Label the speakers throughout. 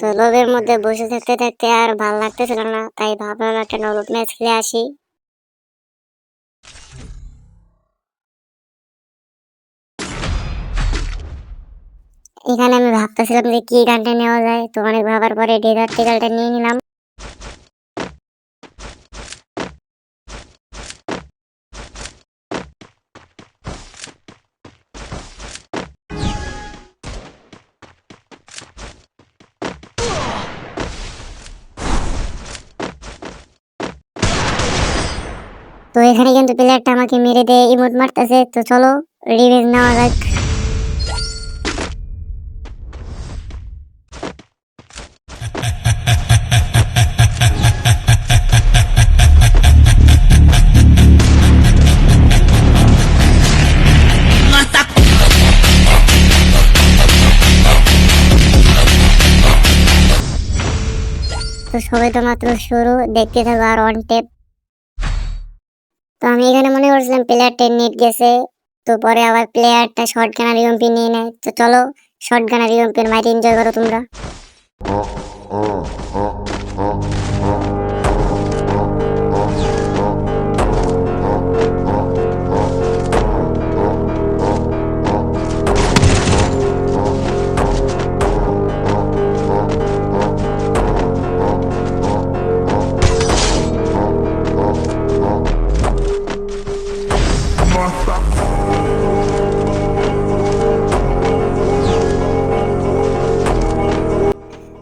Speaker 1: তো লবের মধ্যে বসে থাকতে থাকতে আর ভালো লাগতেছিল না, তাই ভাবলাম একটা নলব ম্যাচ খেলে আসি। এখানে আমি ভাবতেছিলাম যে কি গানটা নেওয়া যায়, তো অনেক ভাবার পরে ডেজার্টিকালটা নিয়ে নিলাম। তো এখানে কিন্তু প্লেয়ারটা আমাকে মেরে দিয়ে ইমোট মারতেছে, তো চলো রিভেঞ্জ নেওয়া যাক। তো সবে তো মাত্র শুরু, দেখতে থাকো আর অন টেপ। তো আমি এখানে মনে করছিলাম প্লেয়ারটা নেট গেছে, তো পরে আবার প্লেয়ারটা শর্ট গানার ইউএমপি নিয়ে নেয়। তো চলো শর্ট গানার ইউএমপির মাইট এনজয় করো তোমরা।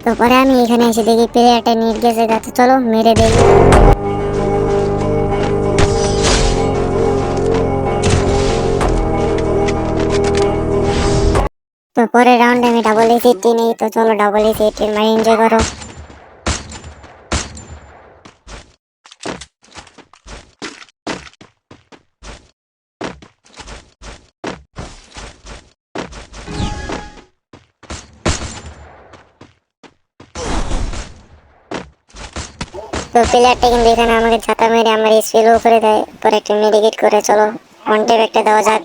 Speaker 1: তো পরে আমি এখানে এসে দেখি প্লেয়ারটা নেট গেছে, যাতে চলো মেরে দেই। তো পরের রাউন্ডে আমি ডাবল এসিটি নেই, তো চলো ডাবল এসিটির মাইট এনজয় করো। তো প্লেয়ারটা কিন্তু এখানে আমাকে ছাতা মেরে আমার স্পিল করে দেয়, পরে একটা মেডিকেট করে চলো অন টেপ একটা দেওয়া যাক।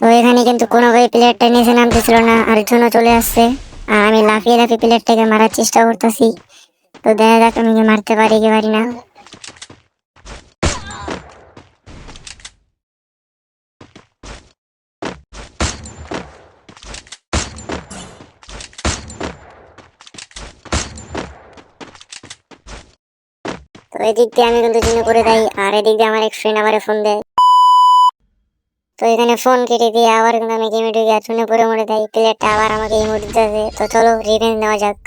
Speaker 1: তো এখানে কিন্তু কোনোভাবে প্লেয়ারটা নিচে নামতেছিল না, আর জন্য চলে আসছে। আর আমি লাফিয়ে লাফিয়ে প্লেয়ারটাকে মারার চেষ্টা করতেছি, তো দেখা যাক আমি কি মারতে পারি কি পারি না। তো এদিক দিয়ে আমি কিন্তু জন্য করে দেয়, আর এদিক দিয়ে আমার এক ফ্রেন্ড আমারে ফোন দেয়। তো এখানে ফোন কেটে দিয়ে আবার কিন্তু আমি গেমে ঢুকে আর চুনে পরে মরে দেয়, প্লেয়ারটা আবার আমাকে ইমোট দিতেছে। তো চলো রিভেঞ্জ নেওয়া যাক।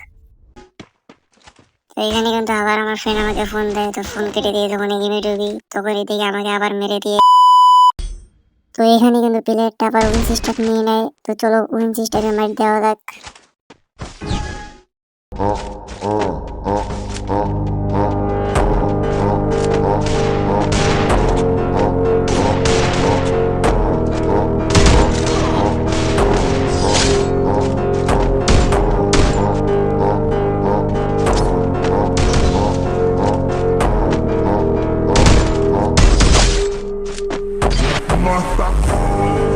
Speaker 1: তো এখানে কিন্তু আবার আমার ফ্রেন্ড আমাকে ফোন দেয়, তো ফোন কেটে দিয়ে যখন গেমে ঢুকি তখন এদিকে আমাকে আবার মেরে দিয়ে। তো এখানে কিন্তু প্লেয়ারটা আবার উইন সিস্টেম নিয়ে নেয়, তো চলো উইন সিস্টেমে মাইট দেওয়া যাক।
Speaker 2: Motherfucker.